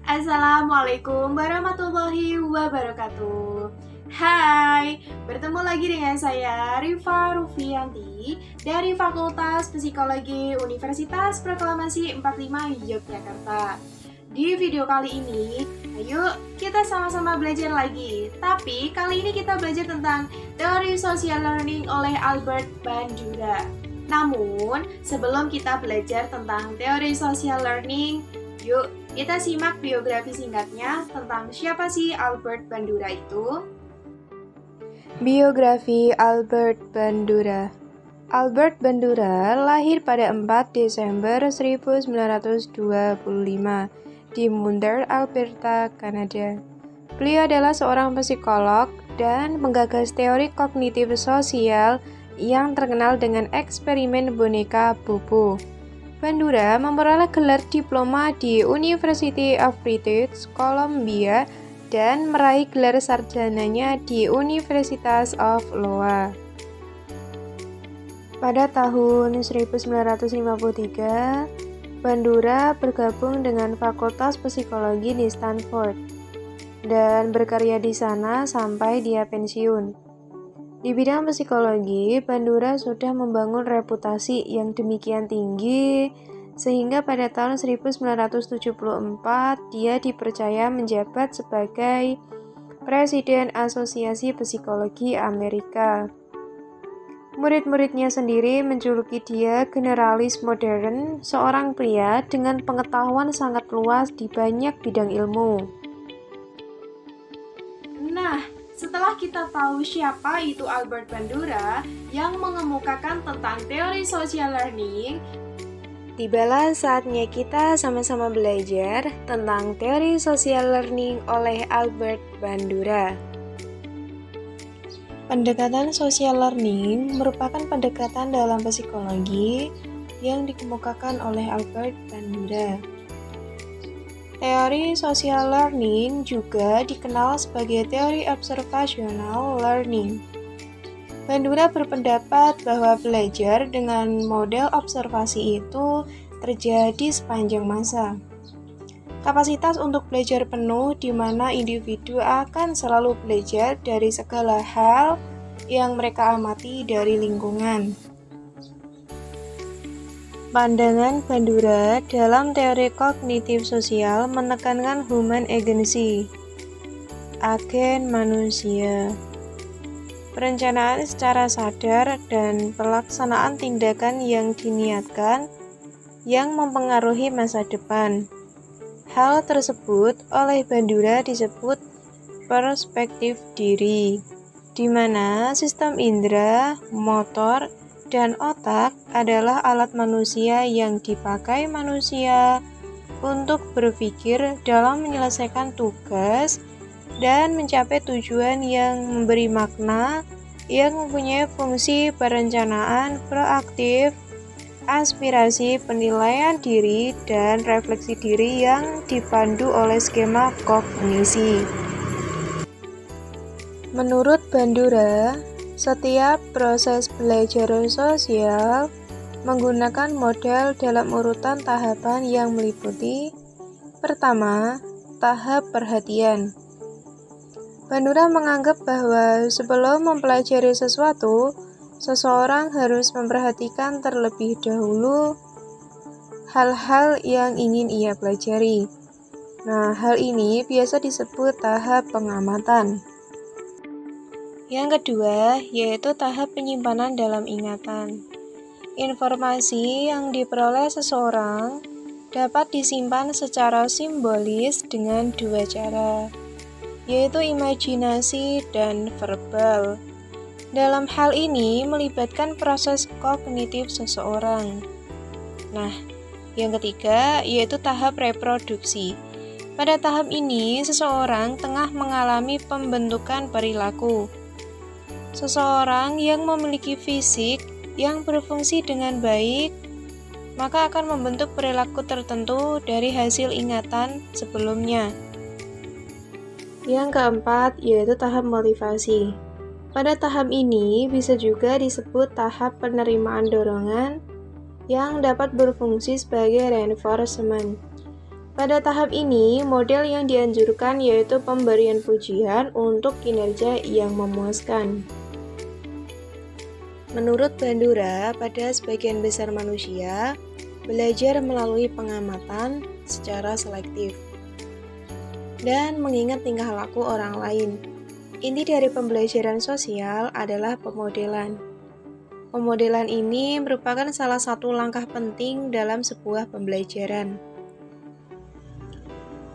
Assalamualaikum warahmatullahi wabarakatuh. Hai, bertemu lagi dengan saya Rifa Rufianti dari Fakultas Psikologi Universitas Proklamasi 45 Yogyakarta. Di video kali ini, ayo kita sama-sama belajar lagi. Tapi kali ini kita belajar tentang teori social learning oleh Albert Bandura. Namun, sebelum kita belajar tentang teori social learning, yuk kita simak biografi singkatnya tentang siapa sih Albert Bandura itu. Biografi Albert Bandura. Albert Bandura lahir pada 4 Desember 1925 di Montreal, Alberta, Kanada. Beliau adalah seorang psikolog dan penggagas teori kognitif sosial yang terkenal dengan eksperimen boneka Bobo. Bandura memperoleh gelar diploma di University of British Columbia dan meraih gelar sarjananya di Universitas of Iowa. Pada tahun 1953, Bandura bergabung dengan Fakultas Psikologi di Stanford dan berkarya di sana sampai dia pensiun. Di bidang psikologi, Bandura sudah membangun reputasi yang demikian tinggi sehingga pada tahun 1974 dia dipercaya menjabat sebagai Presiden Asosiasi Psikologi Amerika. Murid-muridnya sendiri menjuluki dia generalis modern, seorang pria dengan pengetahuan sangat luas di banyak bidang ilmu. Nah, setelah kita tahu siapa itu Albert Bandura yang mengemukakan tentang teori social learning, tibalah saatnya kita sama-sama belajar tentang teori social learning oleh Albert Bandura. Pendekatan social learning merupakan pendekatan dalam psikologi yang dikemukakan oleh Albert Bandura. Teori social learning juga dikenal sebagai teori observational learning. Bandura berpendapat bahwa belajar dengan model observasi itu terjadi sepanjang masa. Kapasitas untuk belajar penuh di mana individu akan selalu belajar dari segala hal yang mereka amati dari lingkungan. Pandangan Bandura dalam teori kognitif sosial menekankan human agency, agen manusia, perencanaan secara sadar dan pelaksanaan tindakan yang diniatkan yang mempengaruhi masa depan. Hal tersebut oleh Bandura disebut perspektif diri, di mana sistem indera, motor, dan otak adalah alat manusia yang dipakai manusia untuk berpikir dalam menyelesaikan tugas dan mencapai tujuan yang memberi makna, yang mempunyai fungsi perencanaan proaktif, aspirasi, penilaian diri, dan refleksi diri yang dipandu oleh skema kognisi. Menurut Bandura, setiap proses belajar sosial menggunakan model dalam urutan tahapan yang meliputi: pertama, tahap perhatian. Bandura menganggap bahwa sebelum mempelajari sesuatu, seseorang harus memperhatikan terlebih dahulu hal-hal yang ingin ia pelajari. Nah, hal ini biasa disebut tahap pengamatan. Yang kedua, yaitu tahap penyimpanan dalam ingatan. Informasi yang diperoleh seseorang dapat disimpan secara simbolis dengan dua cara, yaitu imajinasi dan verbal. Dalam hal ini melibatkan proses kognitif seseorang. Nah, yang ketiga yaitu tahap reproduksi. Pada tahap ini, seseorang tengah mengalami pembentukan perilaku. Seseorang yang memiliki fisik yang berfungsi dengan baik, maka akan membentuk perilaku tertentu dari hasil ingatan sebelumnya. Yang keempat yaitu tahap motivasi. Pada tahap ini bisa juga disebut tahap penerimaan dorongan yang dapat berfungsi sebagai reinforcement. Pada tahap ini, model yang dianjurkan yaitu pemberian pujian untuk kinerja yang memuaskan. Menurut Bandura, pada sebagian besar manusia, belajar melalui pengamatan secara selektif dan mengingat tingkah laku orang lain. Inti dari pembelajaran sosial adalah pemodelan. Pemodelan ini merupakan salah satu langkah penting dalam sebuah pembelajaran.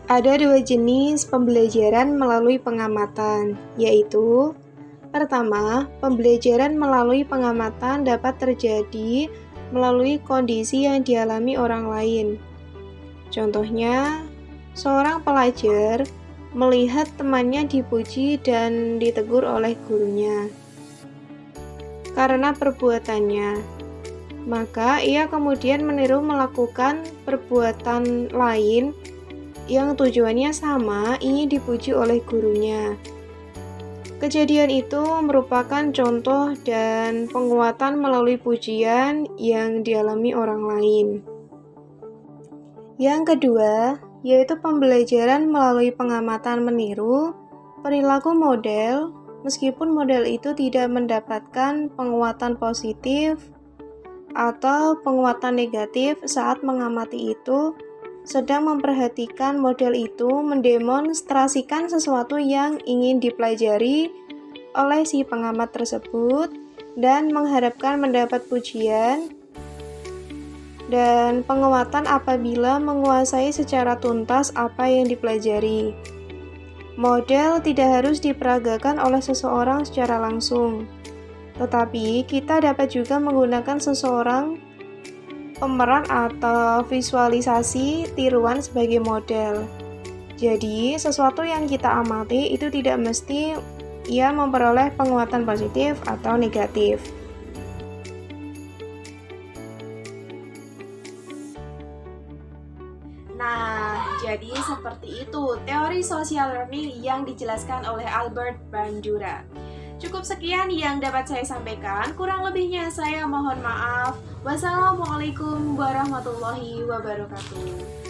Ada dua jenis pembelajaran melalui pengamatan, yaitu pertama, pembelajaran melalui pengamatan dapat terjadi melalui kondisi yang dialami orang lain. Contohnya, seorang pelajar melihat temannya dipuji dan ditegur oleh gurunya karena perbuatannya, maka ia kemudian meniru melakukan perbuatan lain yang tujuannya sama, ingin dipuji oleh gurunya. Kejadian itu merupakan contoh dan penguatan melalui pujian yang dialami orang lain. Yang kedua, yaitu pembelajaran melalui pengamatan meniru perilaku model, meskipun model itu tidak mendapatkan penguatan positif atau penguatan negatif saat mengamati itu, sedang memperhatikan model itu mendemonstrasikan sesuatu yang ingin dipelajari oleh si pengamat tersebut dan mengharapkan mendapat pujian dan penguatan apabila menguasai secara tuntas apa yang dipelajari. Model tidak harus diperagakan oleh seseorang secara langsung, tetapi kita dapat juga menggunakan seseorang pemeran atau visualisasi tiruan sebagai model. Jadi, sesuatu yang kita amati itu tidak mesti ia memperoleh penguatan positif atau negatif. Nah, jadi seperti itu teori social learning yang dijelaskan oleh Albert Bandura. Cukup sekian yang dapat saya sampaikan, kurang lebihnya saya mohon maaf. Wassalamualaikum warahmatullahi wabarakatuh.